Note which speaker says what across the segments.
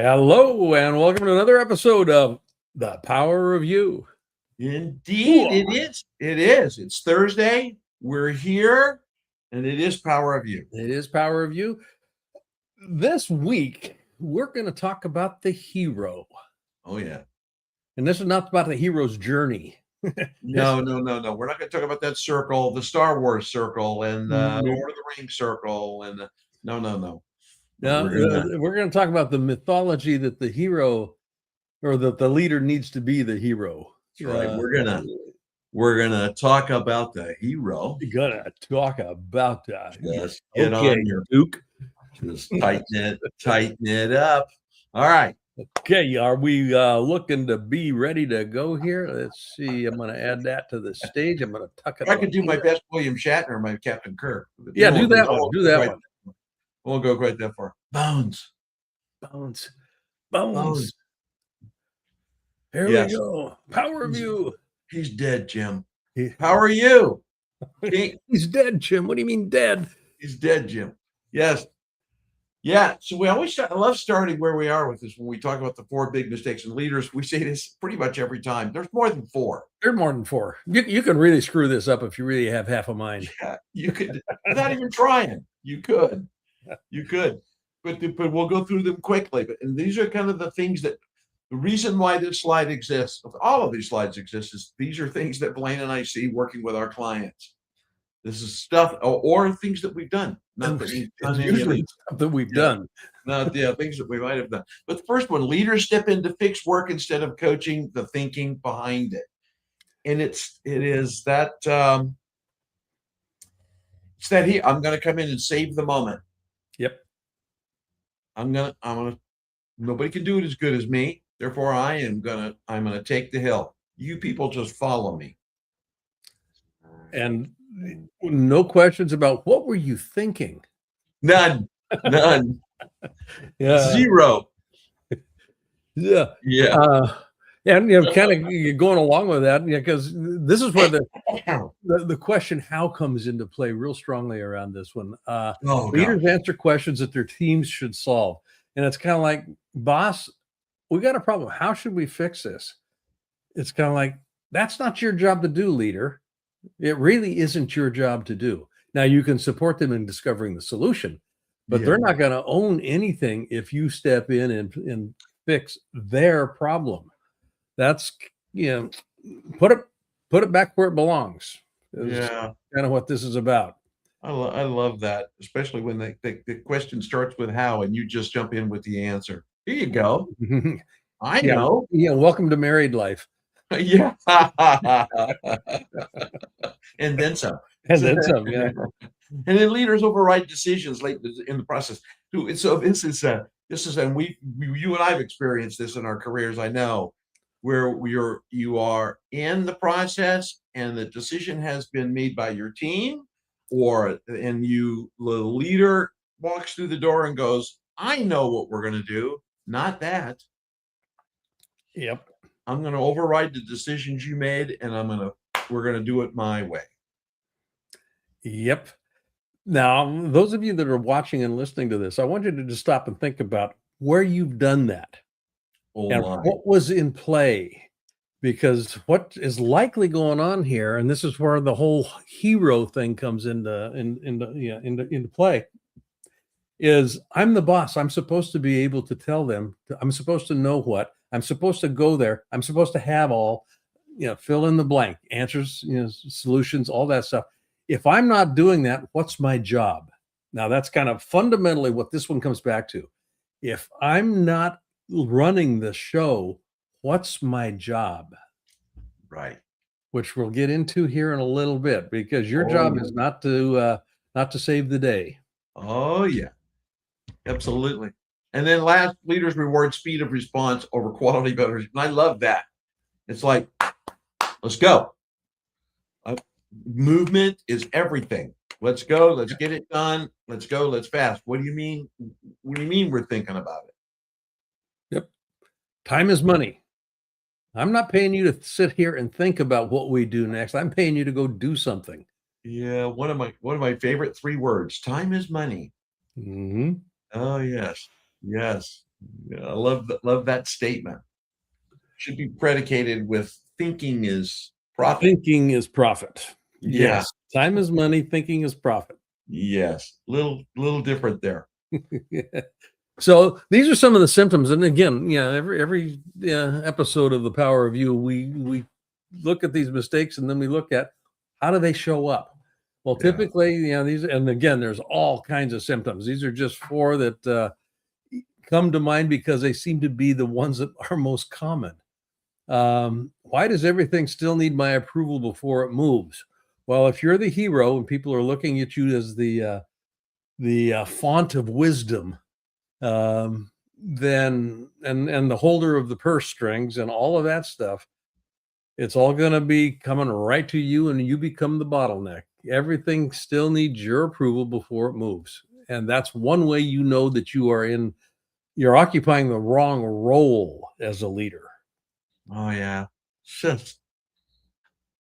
Speaker 1: Hello, and welcome to another episode of The Power of You.
Speaker 2: Indeed, it is. It is. It's Thursday. We're here, and it is Power of You.
Speaker 1: It is Power of You. This week, we're going to talk about the hero.
Speaker 2: Oh, yeah.
Speaker 1: And this is not about the hero's journey.
Speaker 2: No. We're not going to talk about that circle, the Star Wars circle, and the Lord of the Rings circle, and no.
Speaker 1: No, we're going to talk about the mythology that the hero or that the leader needs to be the hero.
Speaker 2: That's right. We're gonna talk about the hero.
Speaker 1: We're gonna talk about that.
Speaker 2: Just get on your
Speaker 1: Duke.
Speaker 2: Just tighten it up. All right.
Speaker 1: Okay, are we looking to be ready to go here? Let's see. I'm going to add that to the stage. I'm going to tuck it.
Speaker 2: I could do my best William Shatner, my Captain Kirk.
Speaker 1: Yeah, do that one. Do that one.
Speaker 2: Won't go quite that far. Bones.
Speaker 1: Here we go. Power of You.
Speaker 2: He's dead, Jim. Power of You.
Speaker 1: He's dead, Jim. What do you mean dead?
Speaker 2: He's dead, Jim. Yes. Yeah. So I love starting where we are with this when we talk about the 4 big mistakes in leaders. We say this pretty much every time. There's more than 4.
Speaker 1: There's more than 4. You can really screw this up if you really have half a mind.
Speaker 2: Yeah, you could, without even trying. You could. But we'll go through them quickly. And these are kind of the things that the reason why this slide exists, all of these slides exist, is these are things that Blaine and I see working with our clients. This is stuff or things that we've done. Not that we've done
Speaker 1: usually stuff that we've done.
Speaker 2: Not things that we might have done. But the first one, leaders step in to fix work instead of coaching the thinking behind it. And it is that it's that I'm going to come in and save the moment.
Speaker 1: Yep.
Speaker 2: I'm gonna nobody can do it as good as me. Therefore, I'm gonna take the hill. You people just follow me.
Speaker 1: And no questions about what were you thinking?
Speaker 2: None.
Speaker 1: Yeah.
Speaker 2: 0.
Speaker 1: Yeah. And kind of going along with that, because this is where the question how comes into play real strongly around this one. Leaders answer questions that their teams should solve. And it's kind of like, boss, we got a problem. How should we fix this? It's kind of like, that's not your job to do, leader. It really isn't your job to do. Now, you can support them in discovering the solution, but they're not going to own anything if you step in and fix their problem. That's, put it back where it belongs. Kind of what this is about.
Speaker 2: I love that, especially when the question starts with how, and you just jump in with the answer. Here you go. I know.
Speaker 1: Yeah. Welcome to married life.
Speaker 2: Yeah. And then some.
Speaker 1: Yeah.
Speaker 2: And then leaders override decisions late in the process. So this is, and you and I've experienced this in our careers. I know, where you are in the process and the decision has been made by your team, and the leader walks through the door and goes, I know what we're going to do. Not that.
Speaker 1: Yep.
Speaker 2: I'm going to override the decisions you made, and we're going to do it my way.
Speaker 1: Yep. Now, those of you that are watching and listening to this, I want you to just stop and think about where you've done that. And what was in play, because what is likely going on here, and this is where the whole hero thing comes into play, is I'm the boss. I'm supposed to be able to tell them. I'm supposed to know what. I'm supposed to go there. I'm supposed to have all, fill in the blank answers, solutions, all that stuff. If I'm not doing that, what's my job? Now, that's kind of fundamentally what this one comes back to. If I'm not running the show, what's my job?
Speaker 2: Right.
Speaker 1: Which we'll get into here in a little bit, because your job is not to save the day.
Speaker 2: Oh yeah, absolutely. And then last, leaders reward speed of response over quality better. And I love that. It's like, let's go. Movement is everything. Let's go. Let's get it done. Let's go. Let's fast. What do you mean? What do you mean we're thinking about it?
Speaker 1: Yep. Time is money. I'm not paying you to sit here and think about what we do next. I'm paying you to go do something.
Speaker 2: Yeah, one of my favorite 3 words. Time is money.
Speaker 1: Mm-hmm.
Speaker 2: Oh yes. Yeah, I love that statement. Should be predicated with thinking is profit.
Speaker 1: Thinking is profit.
Speaker 2: Yeah.
Speaker 1: Yes. Time is money. Thinking is profit.
Speaker 2: Yes. Little different there.
Speaker 1: So these are some of the symptoms, and again, every episode of The Power of You, we look at these mistakes, and then we look at how do they show up. Well,
Speaker 2: Yeah.
Speaker 1: typically, these, and again, there's all kinds of symptoms. These are just four that come to mind because they seem to be the ones that are most common. Why does everything still need my approval before it moves? Well, if you're the hero and people are looking at you as the font of wisdom, then and the holder of the purse strings and all of that stuff, it's all going to be coming right to you, and you become the bottleneck. Everything still needs your approval before it moves, and that's one way you know that you're occupying the wrong role as a leader.
Speaker 2: Oh yeah. Just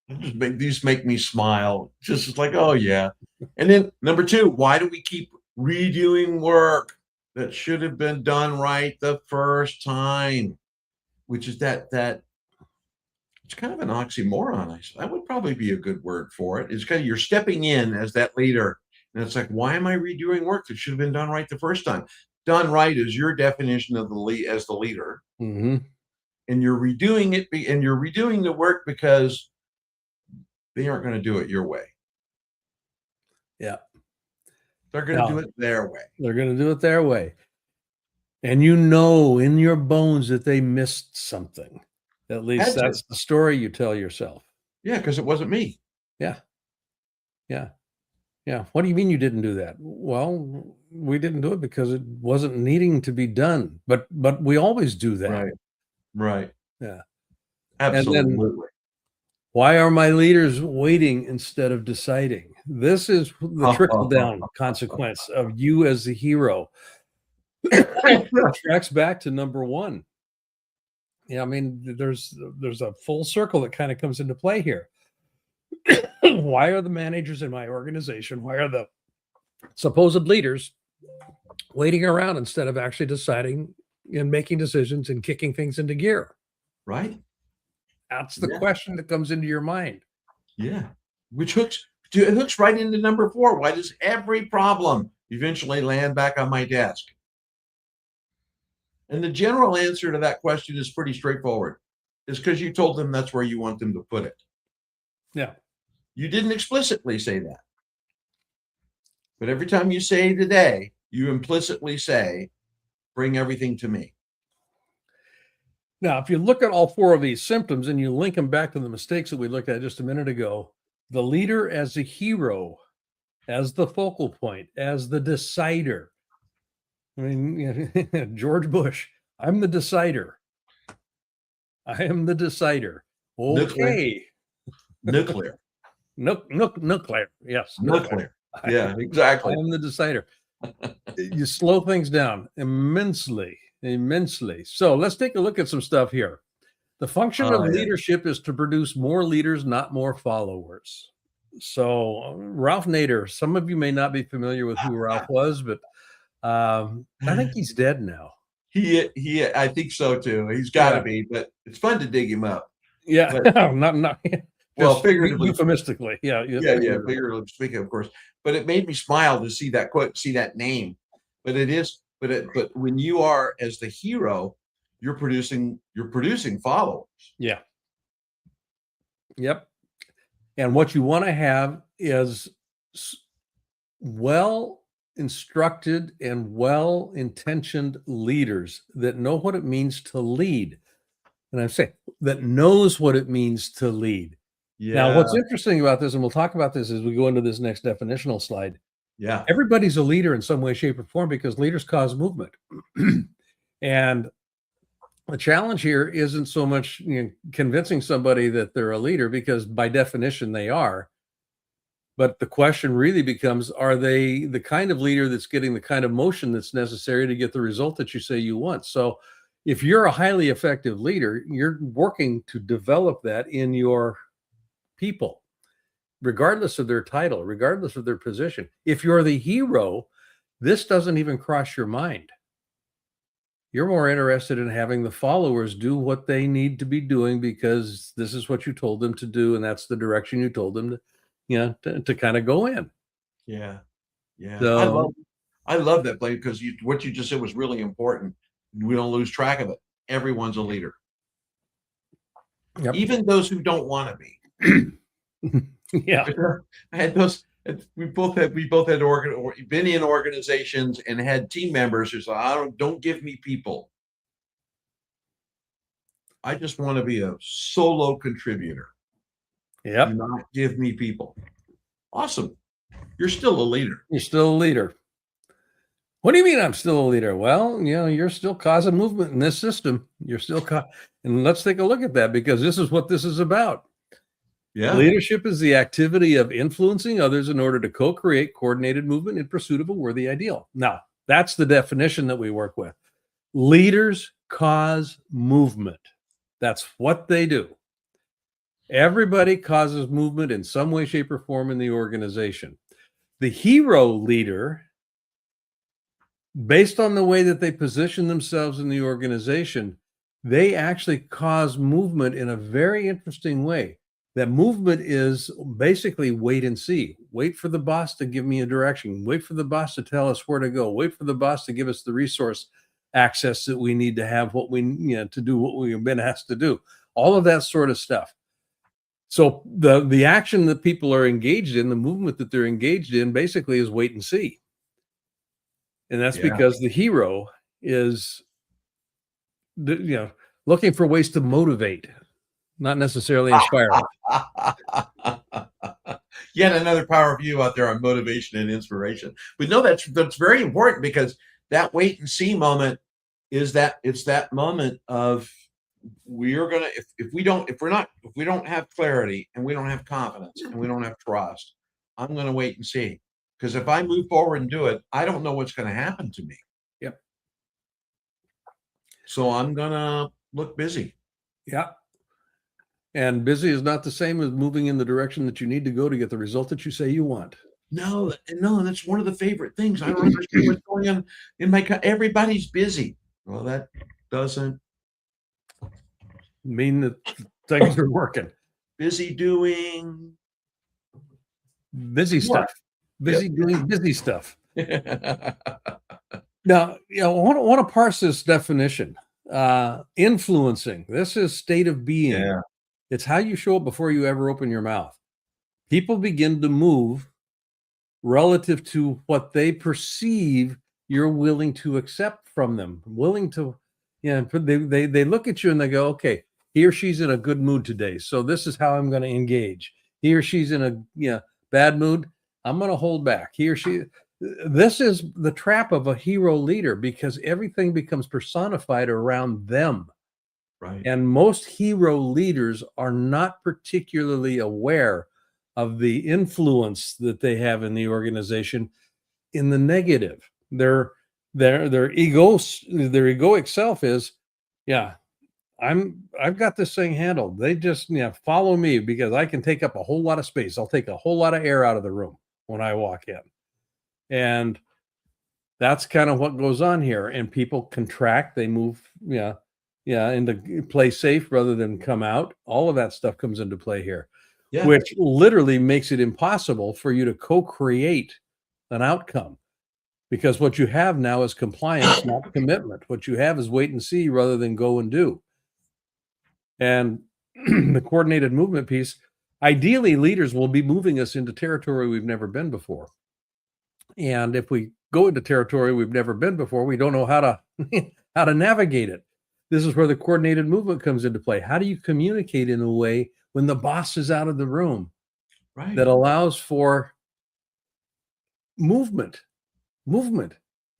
Speaker 2: these make me smile. Just like, oh yeah. And then number two, why do we keep redoing work that should have been done right the first time? Which is that it's kind of an oxymoron. That would probably be a good word for it. It's kind of you're stepping in as that leader, and it's like, why am I redoing work that should have been done right the first time? Done right is your definition of the lead as the leader,
Speaker 1: Mm-hmm.
Speaker 2: and you're redoing it, and you're redoing the work because they aren't going to do it your way.
Speaker 1: Yeah.
Speaker 2: They're going to do it their way.
Speaker 1: They're going to do it their way. And you know in your bones that they missed something. At least that's the story you tell yourself.
Speaker 2: Yeah, because it wasn't me.
Speaker 1: Yeah. Yeah. Yeah. What do you mean you didn't do that? Well, we didn't do it because it wasn't needing to be done. But we always do that.
Speaker 2: Right. Right.
Speaker 1: Yeah.
Speaker 2: Absolutely.
Speaker 1: And then, why are my leaders waiting instead of deciding? This is the trickle down consequence of you as the hero. It tracks back to number one. Yeah, I mean, there's a full circle that kind of comes into play here. Why are the managers in my organization, why are the supposed leaders waiting around instead of actually deciding and making decisions and kicking things into gear?
Speaker 2: Right.
Speaker 1: That's the question that comes into your mind.
Speaker 2: Yeah. Which hooks right into number four. Why does every problem eventually land back on my desk? And the general answer to that question is pretty straightforward. It's because you told them that's where you want them to put it.
Speaker 1: Yeah.
Speaker 2: You didn't explicitly say that. But every time you say today, you implicitly say, bring everything to me.
Speaker 1: Now, if you look at all four of these symptoms and you link them back to the mistakes that we looked at just a minute ago, the leader as a hero, as the focal point, as the decider. I mean, George Bush, I'm the decider. I am the decider. Okay.
Speaker 2: Nuclear.
Speaker 1: Nuclear. Yes.
Speaker 2: Nuclear. Yeah, exactly.
Speaker 1: I am the decider. You slow things down immensely. So let's take a look at some stuff here. The function of leadership is to produce more leaders, not more followers. So Ralph Nader, some of you may not be familiar with who Ralph was, but I think he's dead now.
Speaker 2: I think so too. He's got to be, but it's fun to dig him up.
Speaker 1: Yeah, not
Speaker 2: well, figuratively,
Speaker 1: euphemistically,
Speaker 2: figuratively speaking, of course. But it made me smile to see that quote, see that name. But but when you are as the hero, you're producing followers.
Speaker 1: Yeah. Yep. And what you want to have is well instructed and well intentioned leaders that know what it means to lead. And I say that knows what it means to lead. Yeah. Now, what's interesting about this, and we'll talk about this as we go into this next definitional slide.
Speaker 2: Yeah.
Speaker 1: Everybody's a leader in some way, shape, or form because leaders cause movement. And the challenge here isn't so much convincing somebody that they're a leader, because by definition they are. But the question really becomes, are they the kind of leader that's getting the kind of motion that's necessary to get the result that you say you want? So if you're a highly effective leader, you're working to develop that in your people, regardless of their title, regardless of their position. If you're the hero, this doesn't even cross your mind. You're more interested in having the followers do what they need to be doing because this is what you told them to do, and that's the direction you told them to, to kind of go in.
Speaker 2: Yeah. Yeah.
Speaker 1: So,
Speaker 2: I love that, Blaine, because what you just said was really important. We don't lose track of it. Everyone's a leader,
Speaker 1: yep.
Speaker 2: even those who don't want to be.
Speaker 1: Yeah.
Speaker 2: I had those. We both had been in organizations and had team members who said, don't give me people. I just want to be a solo contributor. Do
Speaker 1: Yep.
Speaker 2: not give me people." Awesome. You're still a leader.
Speaker 1: You're still a leader. What do you mean I'm still a leader? Well, you're still causing movement in this system. You're still and let's take a look at that, because this is what this is about.
Speaker 2: Yeah.
Speaker 1: Leadership is the activity of influencing others in order to co-create coordinated movement in pursuit of a worthy ideal. Now, that's the definition that we work with. Leaders cause movement. That's what they do. Everybody causes movement in some way, shape, or form in the organization. The hero leader, based on the way that they position themselves in the organization, they actually cause movement in a very interesting way. That movement is basically wait and see. Wait for the boss to give me a direction. Wait for the boss to tell us where to go. Wait for the boss to give us the resource access that we need to have to do what we've been asked to do. All of that sort of stuff. So the action that people are engaged in, the movement that they're engaged in, basically is wait and see. And that's because the hero is, looking for ways to motivate, not necessarily inspire.
Speaker 2: Yet another power view out there on motivation and inspiration. But no, that's very important, because that wait and see moment is it's that moment of, we're gonna, if we don't have clarity, and we don't have confidence, and we don't have trust, I'm gonna wait and see. Because if I move forward and do it, I don't know what's going to happen to me.
Speaker 1: Yep.
Speaker 2: So I'm gonna look busy.
Speaker 1: Yeah. And busy is not the same as moving in the direction that you need to go to get the result that you say you want.
Speaker 2: No, that's one of the favorite things. I don't understand what's going on in my everybody's busy. Well, that doesn't
Speaker 1: mean that things are working.
Speaker 2: Busy doing
Speaker 1: busy stuff. Busy doing busy stuff. Now, I want to parse this definition. Influencing. This is state of being.
Speaker 2: Yeah.
Speaker 1: It's how you show up before you ever open your mouth. People begin to move relative to what they perceive you're willing to accept from them. Willing to, they look at you and they go, okay, he or she's in a good mood today, so this is how I'm going to engage. He or she's in a bad mood, I'm going to hold back. He or she. This is the trap of a hero leader, because everything becomes personified around them.
Speaker 2: Right.
Speaker 1: And most hero leaders are not particularly aware of the influence that they have in the organization in the negative. Their egoic self is, I've got this thing handled. They just follow me because I can take up a whole lot of space. I'll take a whole lot of air out of the room when I walk in. And that's kind of what goes on here. And people contract, they move, into play safe rather than come out. All of that stuff comes into play here, which literally makes it impossible for you to co-create an outcome, because what you have now is compliance, not commitment. What you have is wait and see rather than go and do. And the coordinated movement piece, ideally, leaders will be moving us into territory we've never been before. And if we go into territory we've never been before, we don't know how to navigate it. This is where the coordinated movement comes into play. How do you communicate in a way when the boss is out of the room,
Speaker 2: right,
Speaker 1: that allows for movement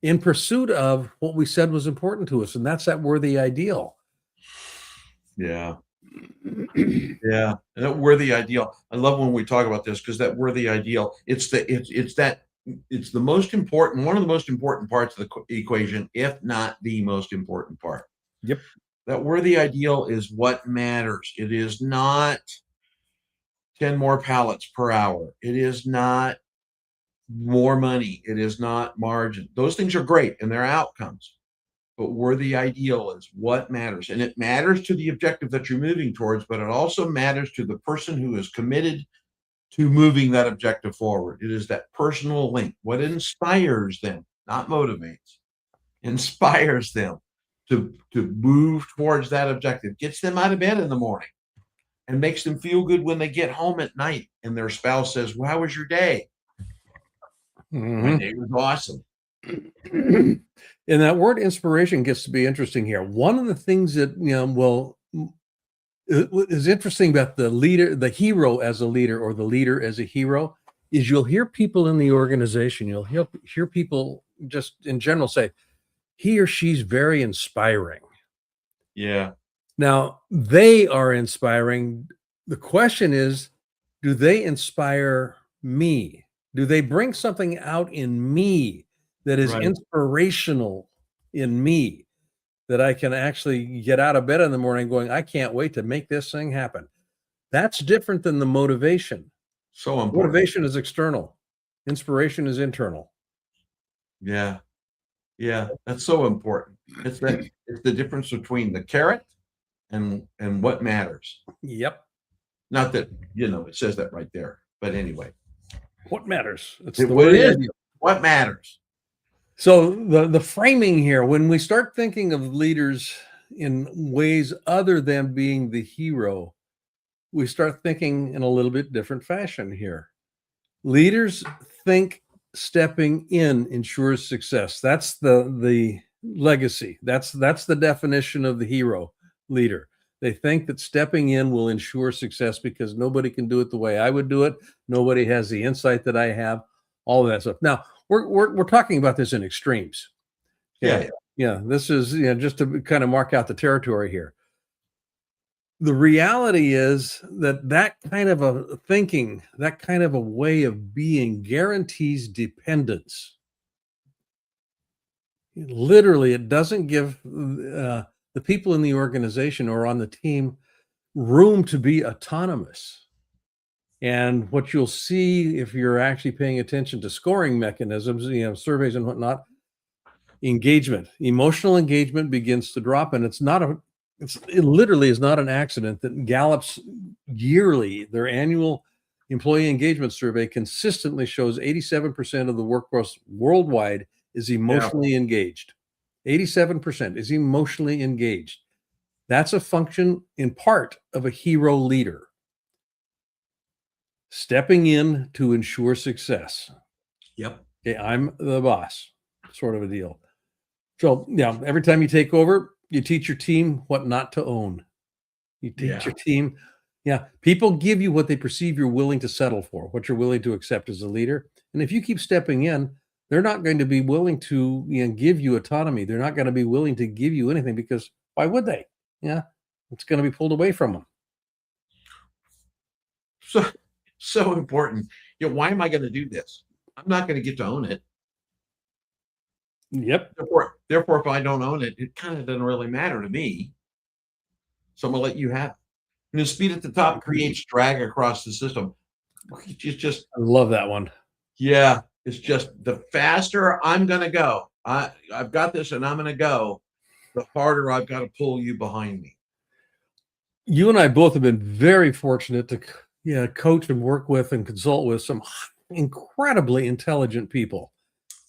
Speaker 1: in pursuit of what we said was important to us, and that's that worthy ideal.
Speaker 2: Yeah. Yeah, that worthy ideal. I love when we talk about this, because that worthy ideal, it's the most important, one of the most important parts of the equation, if not the most important part.
Speaker 1: Yep.
Speaker 2: That worthy ideal is what matters. It is not 10 more pallets per hour. It is not more money. It is not margin. Those things are great and they're outcomes. but where the ideal is, what matters. And it matters to the objective that you're moving towards, but it also matters to the person who is committed to moving that objective forward. It is that personal link, what inspires them, not motivates, inspires them to move towards that objective, gets them out of bed in the morning and makes them feel good when they get home at night and their spouse says, well, how was your day? My day was awesome.
Speaker 1: And that word inspiration gets to be interesting here. One of the things that, is interesting about the leader, the hero as a leader, or the leader as a hero, is you'll hear people in the organization, you'll hear people just in general say, he or she's very inspiring.
Speaker 2: Yeah.
Speaker 1: Now, they are inspiring. The question is, do they inspire me? Do they bring something out in me that is inspirational in me, that I can actually get out of bed in the morning going, I can't wait to make this thing happen? That's different than the motivation.
Speaker 2: So important.
Speaker 1: Motivation is external. Inspiration is internal.
Speaker 2: Yeah. Yeah. That's so important. It's the difference between the carrot and what matters.
Speaker 1: Yep.
Speaker 2: Not that, it says that right there, but anyway.
Speaker 1: What matters?
Speaker 2: What matters.
Speaker 1: So the framing here, when we start thinking of leaders in ways other than being the hero, we start thinking in a little bit different fashion here. Leaders think stepping in ensures success. That's the legacy. That's the definition of the hero leader. They think that stepping in will ensure success because nobody can do it the way I would do it. Nobody has the insight that I have, all of that stuff. Now, we're talking about this in extremes. Yeah. This is just to kind of mark out the territory here. The reality is that kind of a thinking, that kind of a way of being guarantees dependence. Literally, it doesn't give the people in the organization or on the team room to be autonomous. And what you'll see if you're actually paying attention to scoring mechanisms, surveys and whatnot, emotional engagement begins to drop. And it literally is not an accident that Gallup's yearly, their annual employee engagement survey consistently shows 87% of the workforce worldwide is emotionally engaged. 87% is emotionally engaged. That's a function in part of a hero leader. Stepping in to ensure success.
Speaker 2: Yep.
Speaker 1: Okay, I'm the boss, sort of a deal. So, every time you take over, you teach your team what not to own. You teach your team. People give you what they perceive you're willing to settle for, what you're willing to accept as a leader. And if you keep stepping in, they're not going to be willing to give you autonomy. They're not going to be willing to give you anything because why would they? It's going to be pulled away from them.
Speaker 2: So important. Why am I going to do this? I'm not going to get to own it.
Speaker 1: Yep.
Speaker 2: Therefore, if I don't own it, it kind of doesn't really matter to me. So I'm going to let you have it. And the speed at the top creates drag across the system. I
Speaker 1: love that one.
Speaker 2: Yeah. It's just the faster I'm going to go. I've got this and I'm going to go, the harder I've got to pull you behind me.
Speaker 1: You and I both have been very fortunate to coach and work with and consult with some incredibly intelligent people.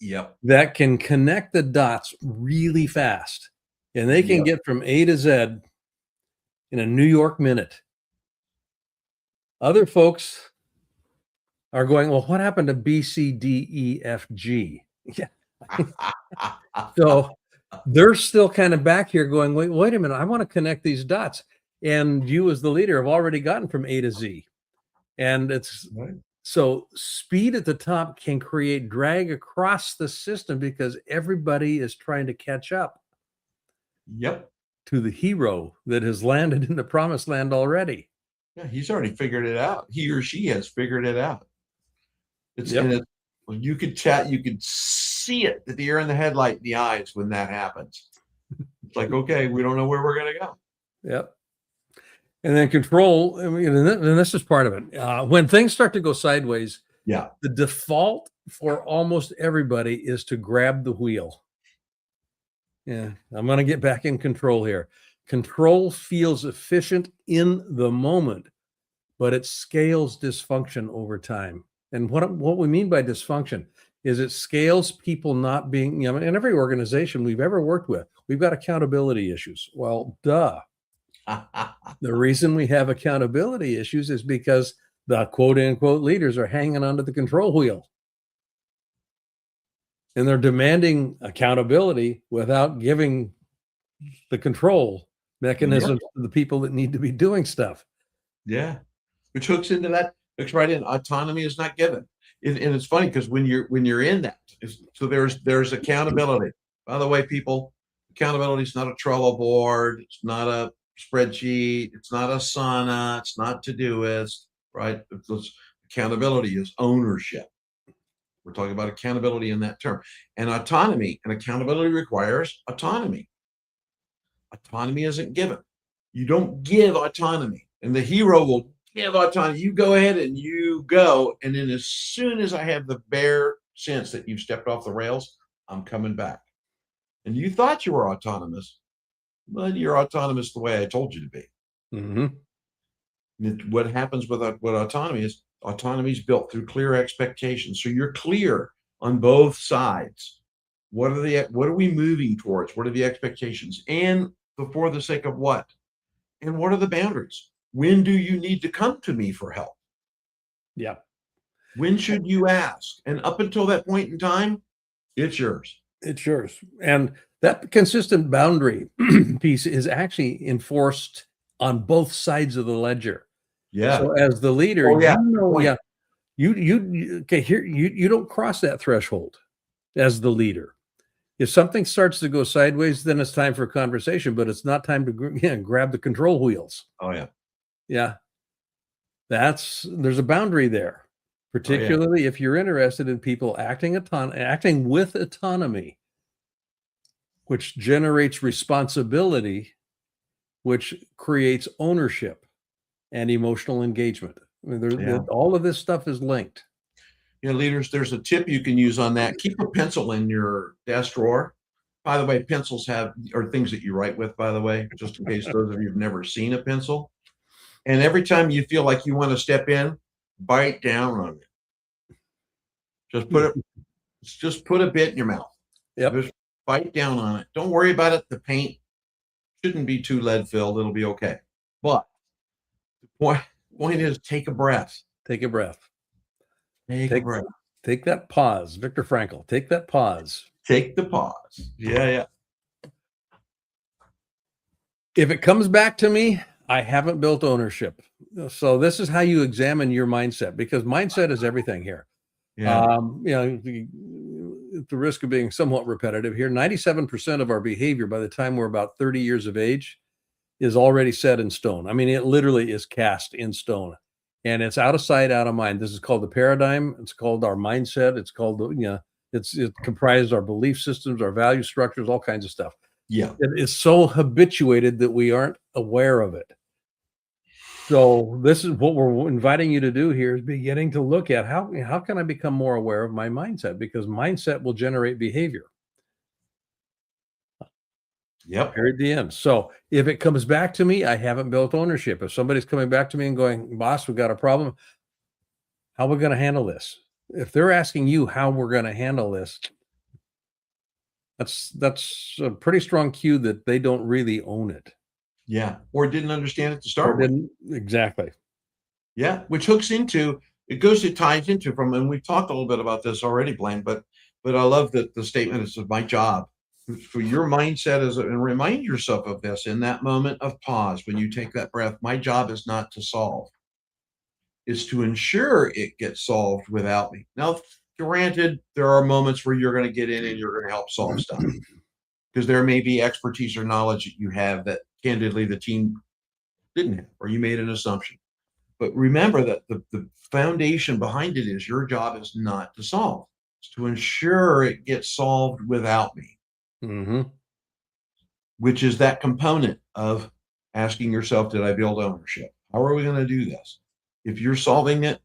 Speaker 2: Yep.
Speaker 1: That can connect the dots really fast. And they can get from A to Z in a New York minute. Other folks are going, well, what happened to B, C, D, E, F, G? Yeah. So they're still kind of back here going, wait a minute, I want to connect these dots. And you as the leader have already gotten from A to Z. And it's so speed at the top can create drag across the system because everybody is trying to catch up.
Speaker 2: Yep.
Speaker 1: To the hero that has landed in the promised land already.
Speaker 2: Yeah, he's already figured it out. He or she has figured it out. When you could chat, you could see it, the deer in the headlight in the eyes when that happens. It's like, okay, we don't know where we're going to go.
Speaker 1: Yep. And then control, and this is part of it. When things start to go sideways, the default for almost everybody is to grab the wheel. Yeah, I'm going to get back in control here. Control feels efficient in the moment, but it scales dysfunction over time. And what we mean by dysfunction is it scales people not being, in every organization we've ever worked with, we've got accountability issues. Well, duh. The reason we have accountability issues is because the quote unquote leaders are hanging onto the control wheel. And they're demanding accountability without giving the control mechanisms to the people that need to be doing stuff.
Speaker 2: Yeah. Which hooks into that, hooks right in. Autonomy is not given. And it's funny because when you're in that, so there's accountability. By the way, people, accountability is not a Trello board, it's not a spreadsheet, it's not a Asana, it's not Todoist, right? Accountability is ownership. We're talking about accountability in that term. And autonomy and accountability requires autonomy. Autonomy isn't given. You don't give autonomy. And the hero will give autonomy. You go ahead and you go. And then as soon as I have the bare sense that you've stepped off the rails, I'm coming back. And you thought you were autonomous, but you're autonomous the way I told you to be. Mm-hmm. What happens with what autonomy is built through clear expectations. So you're clear on both sides. What are we moving towards? What are the expectations? And for the sake of what? And what are the boundaries? When do you need to come to me for help?
Speaker 1: Yeah.
Speaker 2: When should you ask? And up until that point in time, it's yours.
Speaker 1: It's yours. And that consistent boundary piece is actually enforced on both sides of the ledger.
Speaker 2: Yeah.
Speaker 1: So as the leader, you don't cross that threshold as the leader. If something starts to go sideways, then it's time for a conversation, but it's not time to grab the control wheels.
Speaker 2: Oh yeah.
Speaker 1: Yeah. There's a boundary there, particularly if you're interested in people acting with autonomy, which generates responsibility, which creates ownership and emotional engagement. I mean, all of this stuff is linked.
Speaker 2: Leaders, there's a tip you can use on that. Keep a pencil in your desk drawer. By the way, pencils are things that you write with, by the way, just in case those of you have never seen a pencil. And every time you feel like you want to step in, bite down on it. Just put a bit in your mouth.
Speaker 1: Yep.
Speaker 2: Just bite down on it. Don't worry about it. The paint shouldn't be too lead filled. It'll be okay. But the point is, take a breath.
Speaker 1: Take a breath.
Speaker 2: Take a breath.
Speaker 1: Take that pause. Viktor Frankl, take that pause.
Speaker 2: Take the pause. Yeah.
Speaker 1: If it comes back to me, I haven't built ownership. So this is how you examine your mindset, because mindset is everything here. Yeah. At the risk of being somewhat repetitive here, 97% of our behavior by the time we're about 30 years of age is already set in stone. I mean, it literally is cast in stone. And it's out of sight, out of mind. This is called the paradigm. It's called our mindset. It's called, it comprises our belief systems, our value structures, all kinds of stuff.
Speaker 2: Yeah.
Speaker 1: It is so habituated that we aren't aware of it. So this is what we're inviting you to do here, is beginning to look at how can I become more aware of my mindset? Because mindset will generate behavior.
Speaker 2: Yep.
Speaker 1: Period. The end. So if it comes back to me, I haven't built ownership. If somebody's coming back to me and going, boss, we've got a problem, how are we going to handle this? If they're asking you how we're going to handle this, that's a pretty strong cue that they don't really own it.
Speaker 2: Yeah. Or didn't understand it to start with.
Speaker 1: Exactly.
Speaker 2: Yeah. Which ties into from, and we've talked a little bit about this already, Blaine, but I love that the statement is my job. For your mindset and remind yourself of this in that moment of pause, when you take that breath. My job is not to solve, is to ensure it gets solved without me. Now, granted, there are moments where you're going to get in and you're going to help solve stuff, because there may be expertise or knowledge that you have that candidly the team didn't have, or you made an assumption. But remember that the foundation behind it is your job is not to solve. It's to ensure it gets solved without me.
Speaker 1: Mm-hmm.
Speaker 2: Which is that component of asking yourself, did I build ownership? How are we going to do this? If you're solving it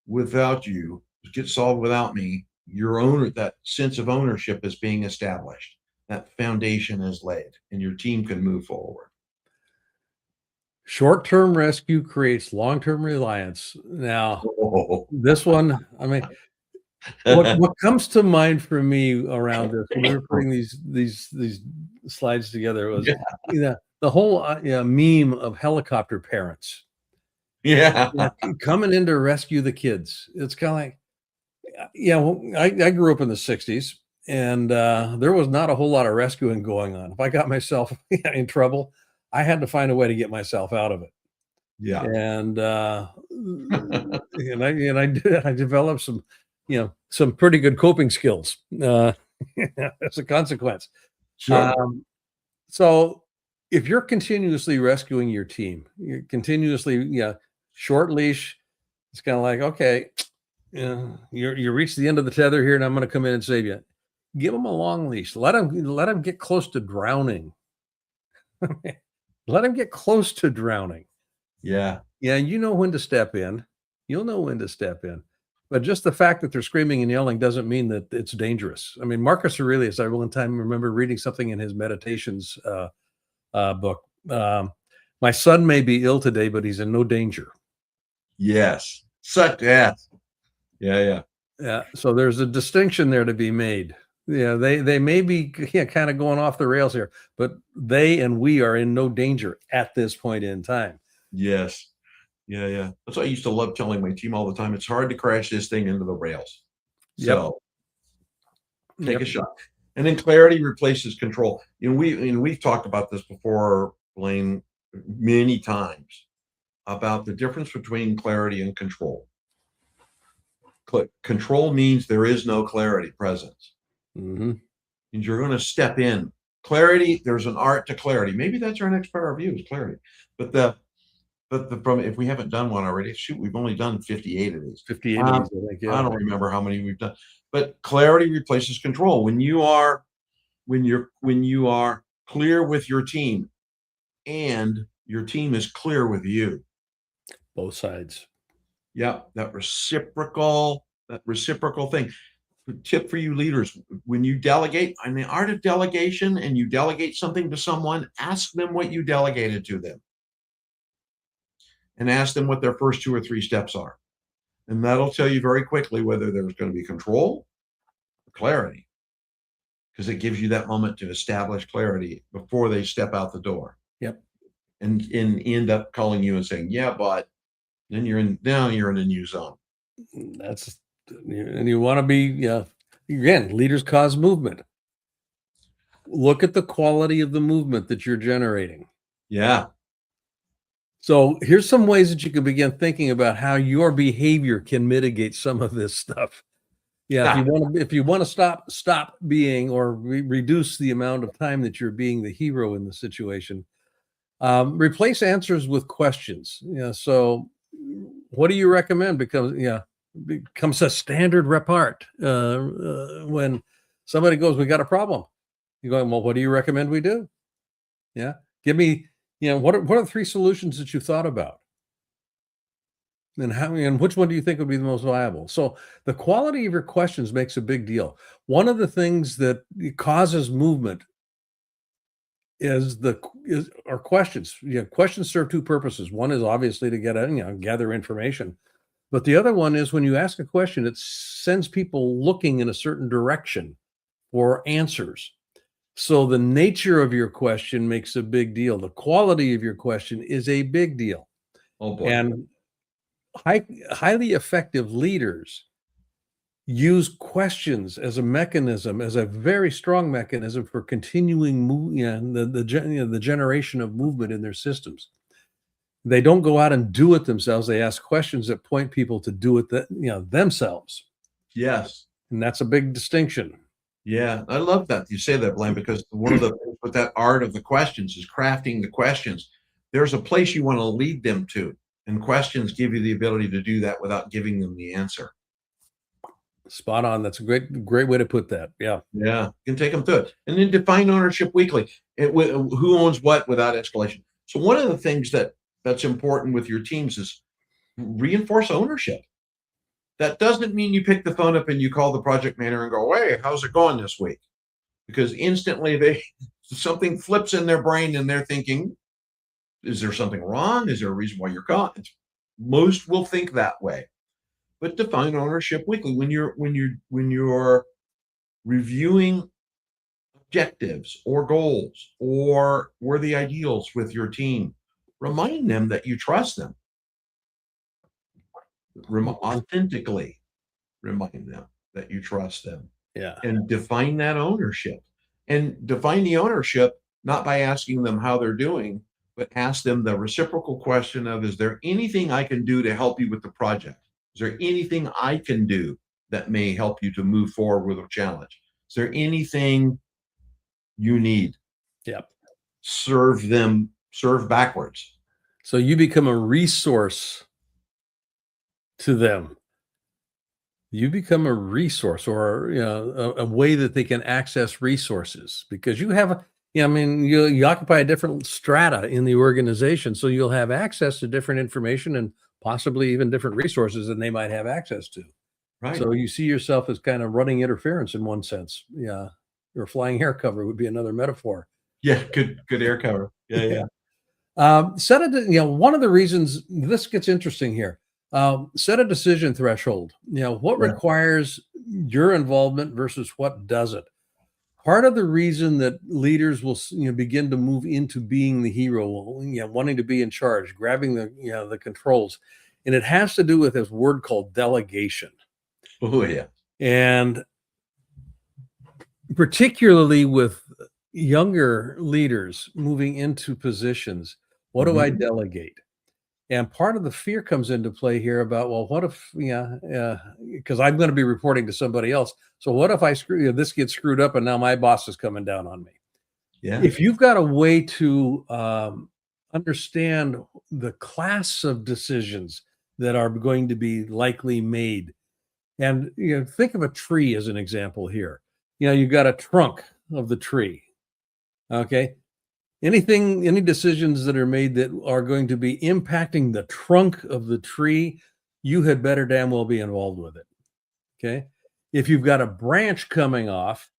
Speaker 2: without you, it gets solved without me, that sense of ownership is being established. that foundation is laid and your team can move forward.
Speaker 1: Short-term rescue creates long-term reliance. Now,
Speaker 2: Oh.
Speaker 1: this one, I mean, what comes to mind for me around this when we were putting these slides together was, the whole, meme of helicopter parents.
Speaker 2: Yeah.
Speaker 1: Coming in to rescue the kids. It's kinda like, well, I grew up in the '60s, and, there was not a whole lot of rescuing going on. If I got myself in trouble, I had to find a way to get myself out of it.
Speaker 2: Yeah.
Speaker 1: And, and I did. I developed some pretty good coping skills, as a consequence.
Speaker 2: Sure.
Speaker 1: So if you're continuously rescuing your team, you're continuously, short leash, it's kinda like, "Okay, you reached the end of the tether here, and I'm gonna come in and save you." Give them a long leash. Let them get close to drowning. Let them get close to drowning.
Speaker 2: Yeah.
Speaker 1: Yeah, you know when to step in. You'll know when to step in. But just the fact that they're screaming and yelling doesn't mean that it's dangerous. I mean, Marcus Aurelius, I one time remember reading something in his meditations book. My son may be ill today, but he's in no danger.
Speaker 2: Yes. Such yes. Yeah.
Speaker 1: Yeah. So there's a distinction there to be made. Yeah, they may be kind of going off the rails here, but they and we are in no danger at this point in time.
Speaker 2: Yes. Yeah. That's why I used to love telling my team all the time. It's hard to crash this thing into the rails.
Speaker 1: Yep.
Speaker 2: So take a shot. And then clarity replaces control. We've talked about this before, Blaine, many times about the difference between clarity and control. Control means there is no clarity present.
Speaker 1: Mm-hmm.
Speaker 2: And you're going to step in. Clarity, there's an art to clarity. Maybe that's our next power review is clarity. But from if we haven't done one already, shoot, we've only done 58 of these.
Speaker 1: 58 of these, I think, yeah.
Speaker 2: I don't remember how many we've done. But clarity replaces control. When you are clear with your team and your team is clear with you.
Speaker 1: Both sides.
Speaker 2: Yeah, that reciprocal thing. Tip for you leaders, when you delegate, in the art of delegation and you delegate something to someone, ask them what you delegated to them. And ask them what their first 2 or 3 steps are. And that'll tell you very quickly whether there's going to be control or clarity. Because it gives you that moment to establish clarity before they step out the door.
Speaker 1: Yep.
Speaker 2: And end up calling you and saying, yeah, but then you're in a new zone.
Speaker 1: And you want to be, again, leaders cause movement. Look at the quality of the movement that you're generating.
Speaker 2: Yeah.
Speaker 1: So here's some ways that you can begin thinking about how your behavior can mitigate some of this stuff. Yeah, if you want to stop being or reduce the amount of time that you're being the hero in the situation, replace answers with questions. So what do you recommend becomes a standard repart when somebody goes, "We got a problem." You're going, "Well, what do you recommend we do?" Yeah, give me, what are the 3 solutions that you thought about? And which one do you think would be the most viable? So the quality of your questions makes a big deal. One of the things that causes movement are questions. Questions serve 2 purposes. One is obviously to gather information, but the other one is when you ask a question, it sends people looking in a certain direction for answers. So the nature of your question makes a big deal. The quality of your question is a big deal.
Speaker 2: Oh boy.
Speaker 1: And highly effective leaders use questions as a mechanism, as a very strong mechanism for continuing the generation of movement in their systems. They don't go out and do it themselves. They ask questions that point people to do it themselves.
Speaker 2: Yes.
Speaker 1: And that's a big distinction.
Speaker 2: Yeah, I love that you say that, Blaine, because one of the things with that art of the questions is crafting the questions. There's a place you want to lead them to, and questions give you the ability to do that without giving them the answer.
Speaker 1: Spot on. That's a great way to put that. Yeah.
Speaker 2: Yeah, you can take them through it. And then define ownership weekly. Who owns what without escalation. So one of the things that's important with your teams is reinforce ownership. That doesn't mean you pick the phone up and you call the project manager and go, "Hey, how's it going this week?" because instantly something flips in their brain and they're thinking, is there something wrong? Is there a reason why you're gone? Most will think that way. But define ownership weekly when you're reviewing objectives or goals or worthy ideals with your team. Remind them that you trust them. Authentically remind them that you trust them.
Speaker 1: Yeah.
Speaker 2: And define that ownership. And define the ownership not by asking them how they're doing, but ask them the reciprocal question of, is there anything I can do to help you with the project? Is there anything I can do that may help you to move forward with a challenge? Is there anything you need?
Speaker 1: Yep.
Speaker 2: Serve backwards.
Speaker 1: So you become a resource to them. You become a resource, or a way that they can access resources, because you have you occupy a different strata in the organization, so you'll have access to different information and possibly even different resources than they might have access to.
Speaker 2: Right.
Speaker 1: So you see yourself as kind of running interference in one sense. Yeah. Or flying air cover would be another metaphor.
Speaker 2: Yeah. Good air cover. Yeah.
Speaker 1: One of the reasons this gets interesting here, set a decision threshold. What requires your involvement versus what doesn't. Part of the reason that leaders will begin to move into being the hero, wanting to be in charge, grabbing the controls, and it has to do with this word called delegation.
Speaker 2: Oh yeah.
Speaker 1: And particularly with younger leaders moving into positions, what do I delegate? And part of the fear comes into play here about, well, what if, because I'm going to be reporting to somebody else. So what if this gets screwed up and now my boss is coming down on me?
Speaker 2: Yeah.
Speaker 1: If you've got a way to understand the class of decisions that are going to be likely made, and think of a tree as an example here. You've got a trunk of the tree. Okay. Any decisions that are made that are going to be impacting the trunk of the tree, you had better damn well be involved with it. Okay. If you've got a branch coming off,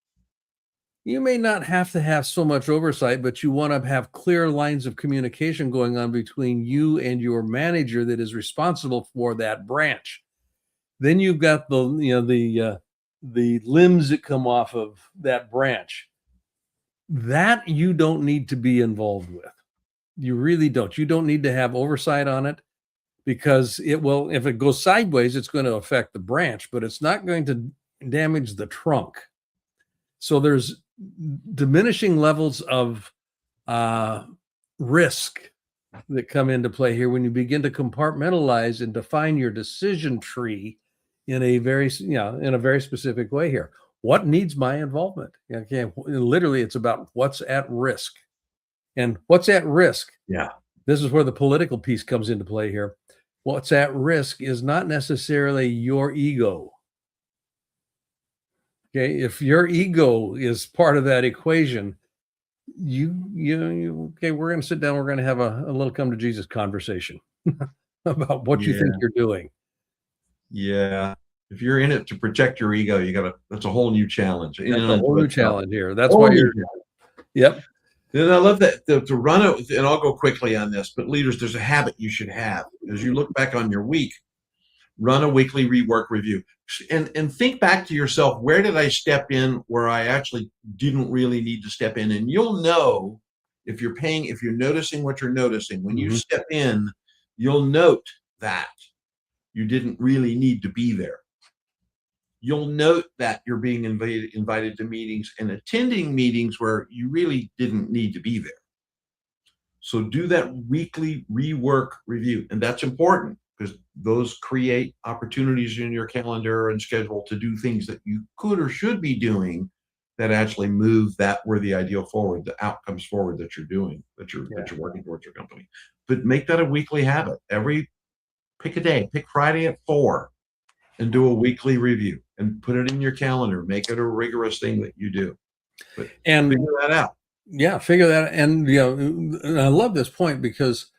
Speaker 1: you may not have to have so much oversight, but you want to have clear lines of communication going on between you and your manager that is responsible for that branch. Then you've got the limbs that come off of that branch. That you don't need to be involved with. You really don't. You don't need to have oversight on it, because if it goes sideways, it's going to affect the branch, but it's not going to damage the trunk. So there's diminishing levels of risk that come into play here when you begin to compartmentalize and define your decision tree in a very specific way here. What needs my involvement? Okay, literally, it's about what's at risk. And what's at risk?
Speaker 2: Yeah.
Speaker 1: This is where the political piece comes into play here. What's at risk is not necessarily your ego. Okay, if your ego is part of that equation, okay, we're going to sit down. We're going to have a little come to Jesus conversation about what you think you're doing.
Speaker 2: Yeah. If you're in it to protect your ego, that's a whole new challenge.
Speaker 1: That's a whole new challenge here. That's why yep.
Speaker 2: And I love that to run it, and I'll go quickly on this, but leaders, there's a habit you should have. As you look back on your week, run a weekly rework review and think back to yourself, where did I step in where I actually didn't really need to step in? And you'll know if you're noticing what you're noticing. When you step in, you'll note that you didn't really need to be there. You'll note that you're being invited to meetings and attending meetings where you really didn't need to be there. So do that weekly rework review. And that's important, because those create opportunities in your calendar and schedule to do things that you could or should be doing that actually move that worthy ideal forward, the outcomes forward that you're doing, that you're working towards your company. But make that a weekly habit. Pick a day, pick Friday at 4 and do a weekly review and put it in your calendar. Make it a rigorous thing that you do. But figure that out.
Speaker 1: Yeah, figure that out. And I love this point, because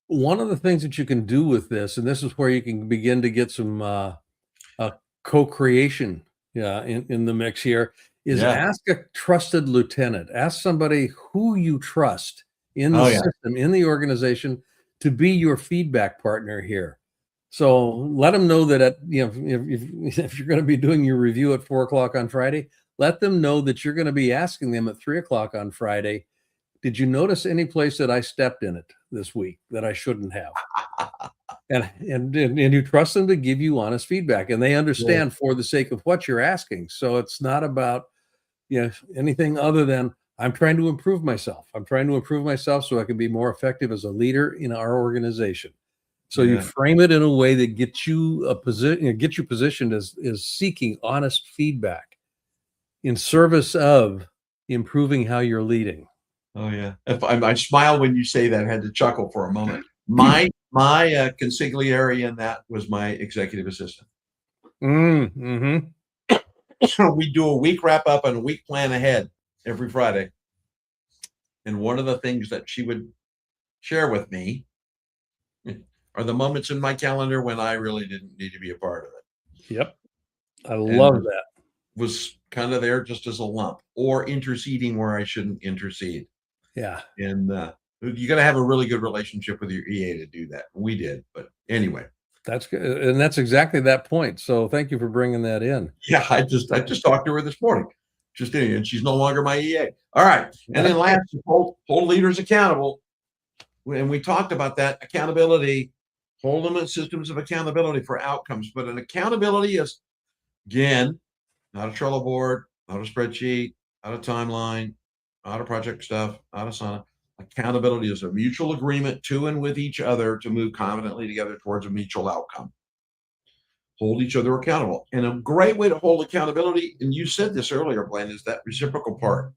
Speaker 1: one of the things that you can do with this, and this is where you can begin to get some co-creation in the mix here, is ask a trusted lieutenant, ask somebody who you trust in the system, in the organization, to be your feedback partner here. So let them know that if you're going to be doing your review at 4 o'clock on Friday, let them know that you're going to be asking them at 3 o'clock on Friday, did you notice any place that I stepped in it this week that I shouldn't have? And you trust them to give you honest feedback, and they understand for the sake of what you're asking. So it's not about anything other than I'm trying to improve myself. I'm trying to improve myself so I can be more effective as a leader in our organization. So you frame it in a way that gets you positioned as seeking honest feedback in service of improving how you're leading.
Speaker 2: Oh yeah. I smile when you say that. I had to chuckle for a moment. My consigliere in that was my executive assistant.
Speaker 1: Mm-hmm.
Speaker 2: We do a week wrap up and a week plan ahead every Friday. And one of the things that she would share with me are the moments in my calendar when I really didn't need to be a part of it.
Speaker 1: Yep. I love that.
Speaker 2: Was kind of there just as a lump, or interceding where I shouldn't intercede.
Speaker 1: Yeah.
Speaker 2: And you got to have a really good relationship with your EA to do that. We did, but anyway.
Speaker 1: That's good, and that's exactly that point. So thank you for bringing that in.
Speaker 2: Yeah, I just talked to her this morning, and she's no longer my EA. All right, and then last, hold leaders accountable, and we talked about that accountability. Hold them in systems of accountability for outcomes, but an accountability is, again, not a Trello board, not a spreadsheet, not a timeline, not a project stuff, not a Asana. Accountability is a mutual agreement to and with each other to move confidently together towards a mutual outcome. Hold each other accountable. And a great way to hold accountability, and you said this earlier, Blaine, is that reciprocal part.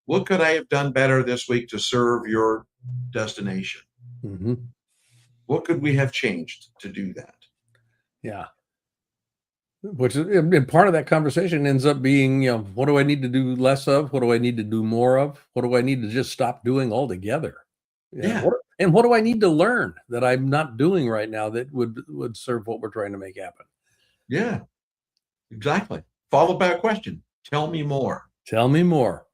Speaker 2: What could I have done better this week to serve your destination?
Speaker 1: Mm-hmm.
Speaker 2: What could we have changed to do that?
Speaker 1: Yeah. Which is, and part of that conversation ends up being, what do I need to do less of? What do I need to do more of? What do I need to just stop doing altogether?
Speaker 2: Yeah.
Speaker 1: What do I need to learn that I'm not doing right now that would serve what we're trying to make happen?
Speaker 2: Yeah, exactly. Followed by a question. Tell me more.
Speaker 1: Tell me more.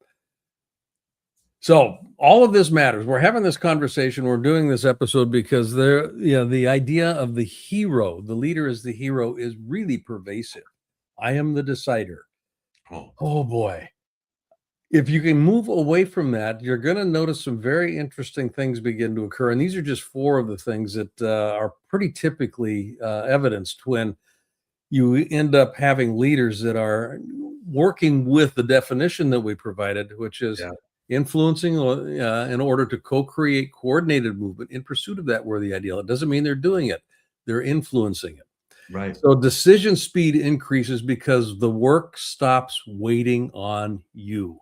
Speaker 1: So all of this matters. We're having this conversation. We're doing this episode because the idea of the hero, the leader as the hero, is really pervasive. I am the decider. Oh boy. If you can move away from that, you're going to notice some very interesting things begin to occur. And these are just 4 of the things that are pretty typically evidenced when you end up having leaders that are working with the definition that we provided, which is influencing in order to co-create coordinated movement in pursuit of that worthy ideal. It doesn't mean they're doing it. They're influencing it.
Speaker 2: Right.
Speaker 1: So decision speed increases because the work stops waiting on you.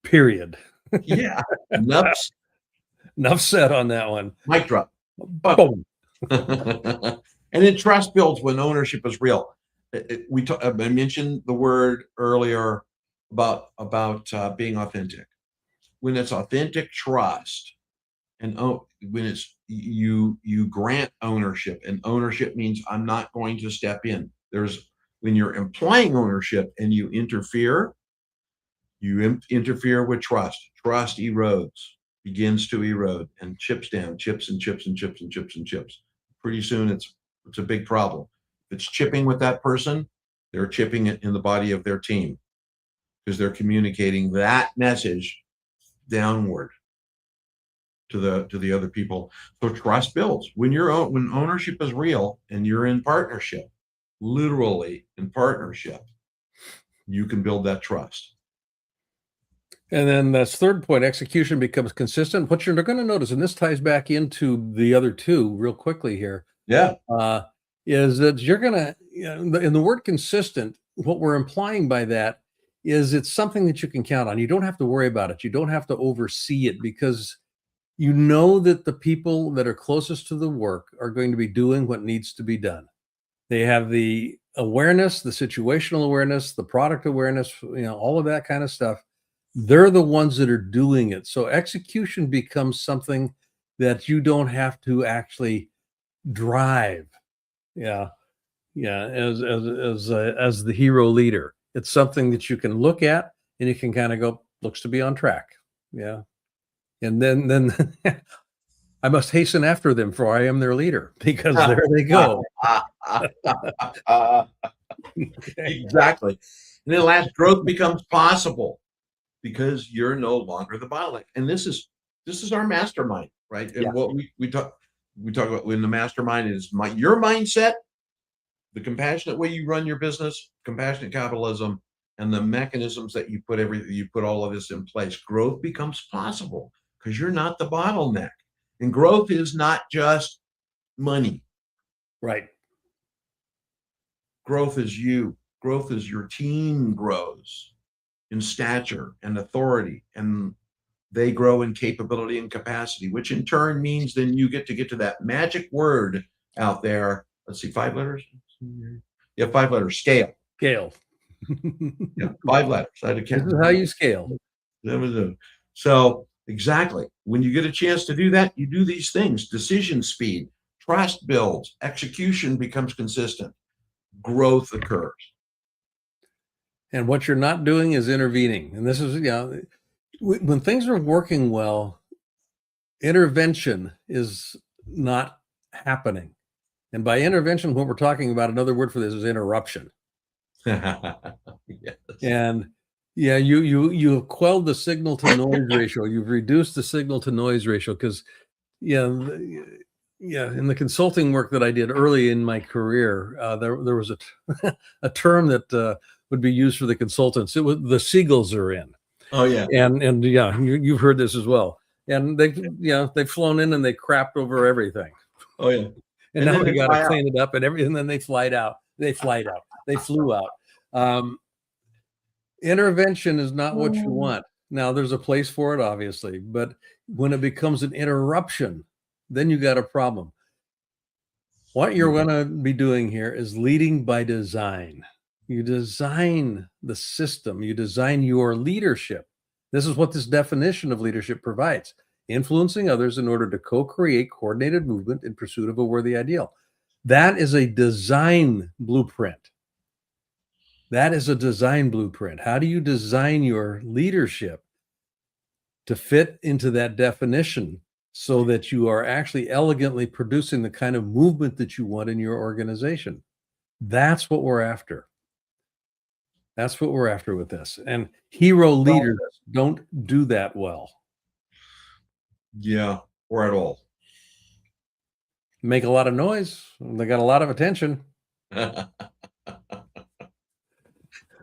Speaker 1: Period.
Speaker 2: Yeah. Enough
Speaker 1: said on that one.
Speaker 2: Mic drop.
Speaker 1: Boom.
Speaker 2: And then trust builds when ownership is real. I mentioned the word earlier about being authentic. When it's authentic trust, and when it's you grant ownership, and ownership means I'm not going to step in. When you're implying ownership and you interfere with trust. Trust begins to erode, and chips down, chips and chips and chips and chips and chips. Pretty soon it's a big problem. If it's chipping with that person, they're chipping it in the body of their team because they're communicating that message downward to the other people. So trust builds when ownership is real and you're in partnership, literally in partnership, you can build that trust.
Speaker 1: And then this third point, execution becomes consistent. What you're going to notice, and this ties back into the other 2 real quickly here.
Speaker 2: Yeah.
Speaker 1: Is that you're going to, in the word consistent, what we're implying by that is it's something that you can count on. You don't have to worry about it. You don't have to oversee it because you know that the people that are closest to the work are going to be doing what needs to be done. They have the awareness, the situational awareness, the product awareness, all of that kind of stuff. They're the ones that are doing it. So execution becomes something that you don't have to actually drive. Yeah. Yeah, as the hero leader. It's something that you can look at and you can kind of go, looks to be on track. Yeah. And then I must hasten after them, for I am their leader, because there they go.
Speaker 2: Exactly. And then last, growth becomes possible because you're no longer the bottleneck. And this is our mastermind, right? And
Speaker 1: Yeah.
Speaker 2: what we talk about in the mastermind is your mindset, the compassionate way you run your business, compassionate capitalism, and the mechanisms that you put all of this in place. Growth becomes possible because you're not the bottleneck. And growth is not just money.
Speaker 1: Right.
Speaker 2: Growth is you. Growth is your team grows in stature and authority, and they grow in capability and capacity, which in turn means then you get to that magic word out there. Let's see, 5 letters. Yeah, 5 letters. Scale.
Speaker 1: Scale.
Speaker 2: Yeah, 5 letters.
Speaker 1: This is how you scale.
Speaker 2: So exactly. When you get a chance to do that, you do these things. Decision speed, trust builds, execution becomes consistent, growth occurs.
Speaker 1: And what you're not doing is intervening. And this is, when things are working well, intervention is not happening. And by intervention, what we're talking about, another word for this is interruption.
Speaker 2: Yes.
Speaker 1: And yeah, you have quelled the signal to noise ratio. You've reduced the signal to noise ratio because, in the consulting work that I did early in my career, there was a term that would be used for the consultants. It was the seagulls are in.
Speaker 2: Oh yeah.
Speaker 1: And you've heard this as well. And they've flown in and they crapped over everything.
Speaker 2: Oh yeah.
Speaker 1: And now we got to clean it up and everything. And then they flew out. Intervention is not what you want. Now there's a place for it, obviously, but when it becomes an interruption, then you got a problem. What you're going to be doing here is leading by design. You design the system, you design your leadership. This is what this definition of leadership provides: influencing others in order to co-create coordinated movement in pursuit of a worthy ideal. That is a design blueprint. That is a design blueprint. How do you design your leadership to fit into that definition so that you are actually elegantly producing the kind of movement that you want in your organization? That's what we're after. That's what we're after with this. And hero leaders don't do that well.
Speaker 2: Yeah, or at all.
Speaker 1: Make a lot of noise. They got a lot of attention.
Speaker 2: All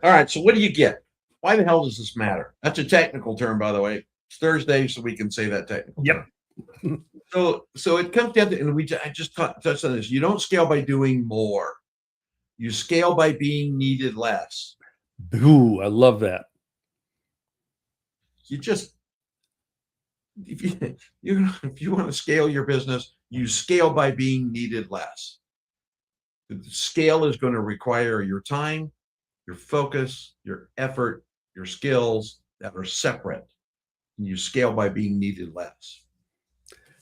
Speaker 2: right, so what do you get? Why the hell does this matter? That's a technical term, by the way. It's Thursday, so we can say that technical term. So it comes down to, and I just touched on this. You don't scale by doing more. You scale by being needed less.
Speaker 1: Ooh, I love that.
Speaker 2: You just, if you want to scale your business, you scale by being needed less. The scale is going to require your time, your focus, your effort, your skills that are separate. And you scale by being needed less.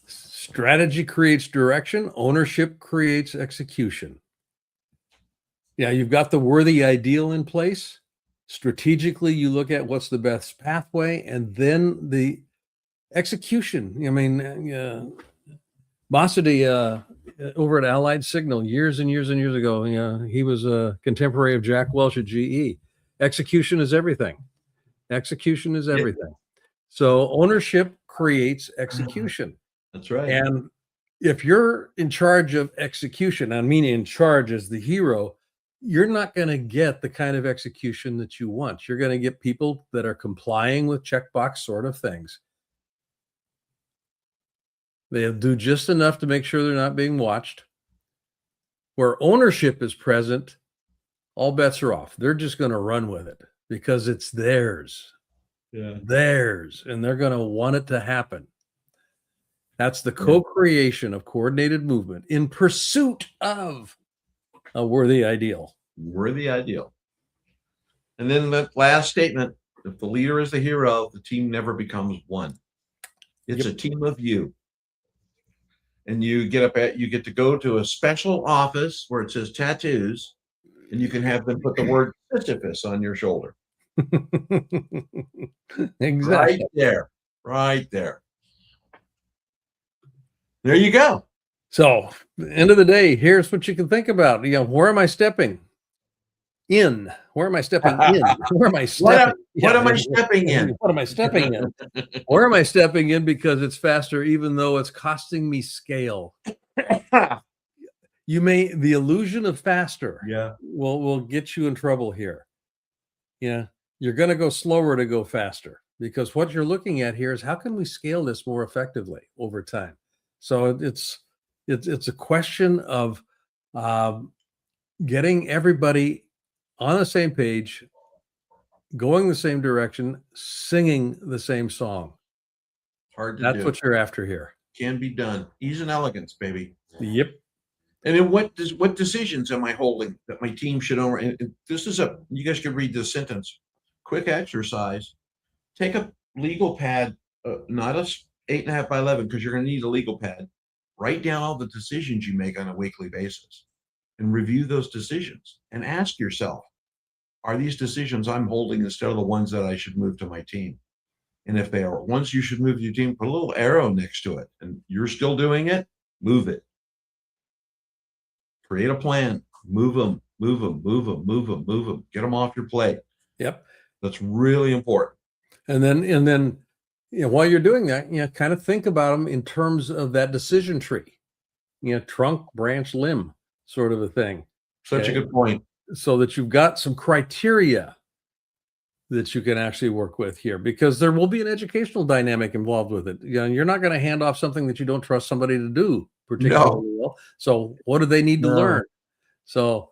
Speaker 1: Strategy creates direction. Ownership creates execution. Yeah, you've got the worthy ideal in place. Strategically, you look at what's the best pathway, and then the execution. I mean, Bossidy over at Allied Signal years and years and years ago, he was a contemporary of Jack Welch at GE. Execution is everything. Execution is everything. So ownership creates execution.
Speaker 2: That's right.
Speaker 1: And if you're in charge of execution, I mean in charge as the hero, you're not going to get the kind of execution that you want. You're going to get people that are complying with checkbox sort of things. They'll do just enough to make sure they're not being watched. Where ownership is present, all bets are off. They're just going to run with it because it's theirs.
Speaker 2: Yeah.
Speaker 1: Theirs. And they're going to want it to happen. That's the co-creation of coordinated movement in pursuit of a worthy ideal.
Speaker 2: Worthy ideal. And then the last statement: if the leader is the hero, the team never becomes one. It's a team of you. and you get to go to a special office where it says tattoos, and you can have them put the word Sisyphus on your shoulder.
Speaker 1: Exactly.
Speaker 2: Right there. There you go.
Speaker 1: So, end of the day, here's what you can think about. Where am I stepping in? Where am I stepping in? Where am I stepping?
Speaker 2: What am I stepping in?
Speaker 1: What am I stepping in? Where am I stepping in because it's faster, even though it's costing me scale? The illusion of faster will get you in trouble here. You're going to go slower to go faster, because what you're looking at here is how can we scale this more effectively over time? So it's a question of getting everybody on the same page, going the same direction, singing the same song.
Speaker 2: Hard to do.
Speaker 1: That's what you're after here.
Speaker 2: Can be done. Ease and elegance, baby.
Speaker 1: Yep.
Speaker 2: And then what decisions am I holding that my team should own? And this is you guys could read this sentence. Quick exercise. Take a legal pad, not a 8.5 by 11, because you're going to need a legal pad. Write down all the decisions you make on a weekly basis and review those decisions and ask yourself, are these decisions I'm holding instead of the ones that I should move to my team? And if they are ones you should move to your team, put a little arrow next to it, and you're still doing it, move it. Create a plan, move them, get them off your plate.
Speaker 1: Yep.
Speaker 2: That's really important.
Speaker 1: And then while you're doing that, kind of think about them in terms of that decision tree, trunk, branch, limb sort of a thing.
Speaker 2: Such a good point.
Speaker 1: So that you've got some criteria that you can actually work with here, because there will be an educational dynamic involved with it. You're not going to hand off something that you don't trust somebody to do particularly well. So what do they need to learn? So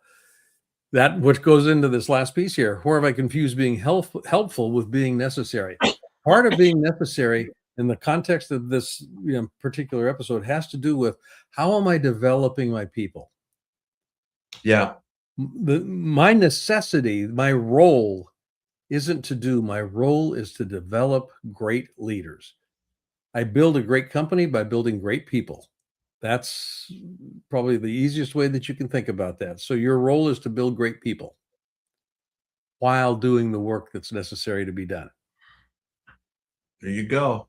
Speaker 1: that which goes into this last piece here. Where have I confused being helpful with being necessary? Part of being necessary in the context of this particular episode has to do with how am I developing my people?
Speaker 2: Yeah.
Speaker 1: My necessity, my role isn't to do. My role is to develop great leaders. I build a great company by building great people. That's probably the easiest way that you can think about that. So your role is to build great people while doing the work that's necessary to be done.
Speaker 2: There you go.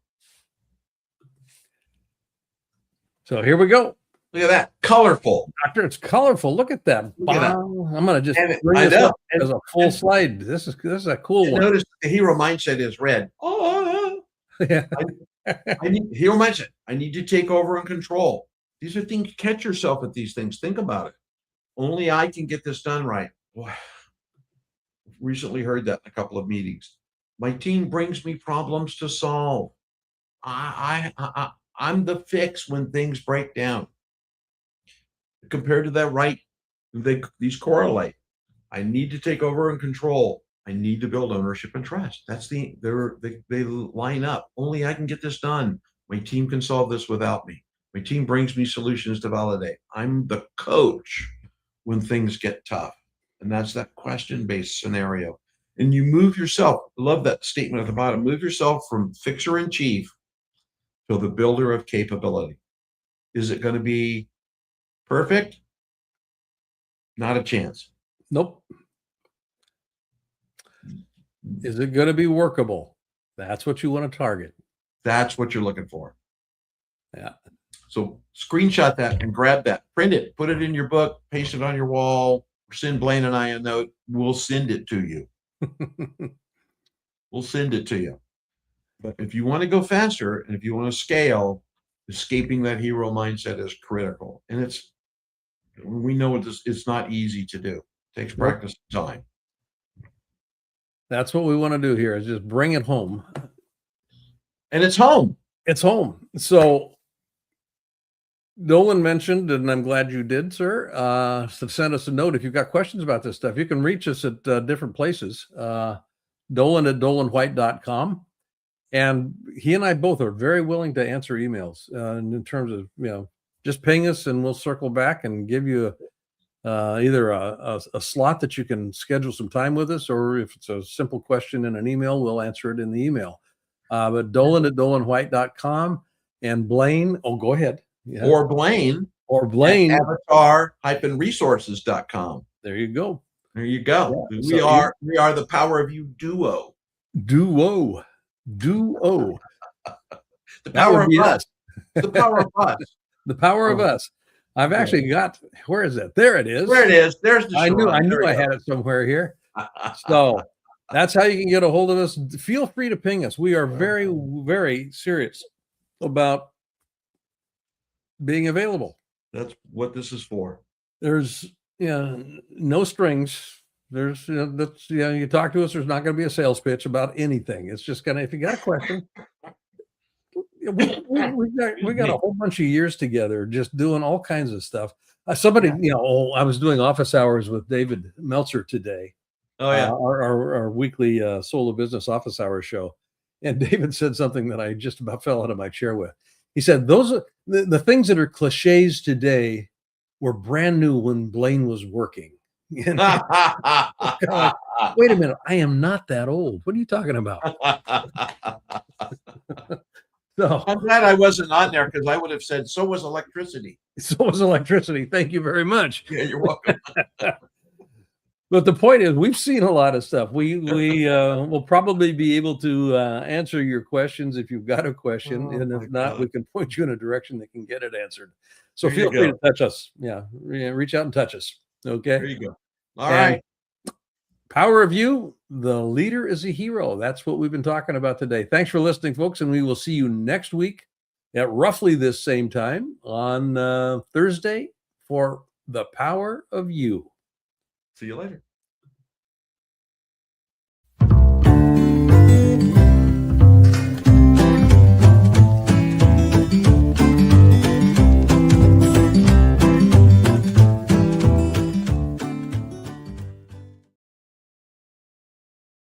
Speaker 1: So here we go.
Speaker 2: Look at that. Colorful.
Speaker 1: Doctor, it's colorful. Look at that.
Speaker 2: Look at that.
Speaker 1: I'm going to just bring this up as a full slide. This is a cool one.
Speaker 2: Notice the hero mindset is red. Oh, yeah. Hero mindset. I need to take over and control. These are things. Catch yourself at these things. Think about it. Only I can get this done right. Boy, recently heard that in a couple of meetings. My team brings me problems to solve. I'm the fix when things break down. Compared to that right, these correlate. I need to take over and control. I need to build ownership and trust. They line up. Only I can get this done. My team can solve this without me. My team brings me solutions to validate. I'm the coach when things get tough. And that's that question-based scenario. And you move yourself. I love that statement at the bottom. Move yourself from fixer in chief to the builder of capability. Is it going to be perfect? Not a chance.
Speaker 1: Nope. Is it going to be workable? That's what you want to target.
Speaker 2: That's what you're looking for.
Speaker 1: Yeah.
Speaker 2: So screenshot that and grab that, print it, put it in your book, paste it on your wall, send Blaine and I a note. We'll send it to you. We'll send it to you. But if you want to go faster and if you want to scale, escaping that hero mindset is critical. And we know it's not easy to do. It takes practice and time.
Speaker 1: That's what we want to do here, is just bring it home.
Speaker 2: And it's home.
Speaker 1: It's home. So Doland mentioned, and I'm glad you did, sir, to send us a note if you've got questions about this stuff. You can reach us at different places. Doland at dolandwhite.com. And he and I both are very willing to answer emails in terms of, just ping us and we'll circle back and give you either a slot that you can schedule some time with us, or if it's a simple question in an email, we'll answer it in the email. But Doland at dolandwhite.com, and Blaine. Oh, go ahead. Yeah.
Speaker 2: Or Blaine
Speaker 1: Or
Speaker 2: at
Speaker 1: Blaine.
Speaker 2: avatar-resources.com.
Speaker 1: There you go.
Speaker 2: There you go.
Speaker 1: Yeah.
Speaker 2: We are the Power of You duo.
Speaker 1: Duo.
Speaker 2: The
Speaker 1: That
Speaker 2: power
Speaker 1: would
Speaker 2: of
Speaker 1: be
Speaker 2: us.
Speaker 1: us.
Speaker 2: The power of us.
Speaker 1: The power of
Speaker 2: Oh,
Speaker 1: us. I've
Speaker 2: yeah.
Speaker 1: actually got, where is it? There it is.
Speaker 2: There it is. There's the
Speaker 1: I knew
Speaker 2: There
Speaker 1: I had it somewhere here. So that's how you can get a hold of us. Feel free to ping us. We are very, very serious about being available.
Speaker 2: That's what this is for.
Speaker 1: There's no strings. There's you talk to us, there's not going to be a sales pitch about anything. It's just gonna, if you got a question. We got a whole bunch of years together just doing all kinds of stuff. Somebody, I was doing office hours with David Meltzer today.
Speaker 2: Oh yeah.
Speaker 1: Our weekly solo business office hour show. And David said something that I just about fell out of my chair with. He said, those are the things that are cliches today were brand new when Blaine was working. And like, wait a minute, I am not that old. What are you talking about? So
Speaker 2: I'm glad I wasn't on there, because I would have said, so was electricity.
Speaker 1: So was electricity. Thank you very much.
Speaker 2: Yeah, you're welcome.
Speaker 1: But the point is, we've seen a lot of stuff. We will probably be able to answer your questions if you've got a question, and if not, we can point you in a direction that can get it answered. So feel free to touch us. Yeah, reach out and touch us. Okay.
Speaker 2: There you go. All right.
Speaker 1: Power of You, the leader is a hero. That's what we've been talking about today. Thanks for listening, folks, and we will see you next week at roughly this same time on Thursday for the Power of You.
Speaker 2: See you later.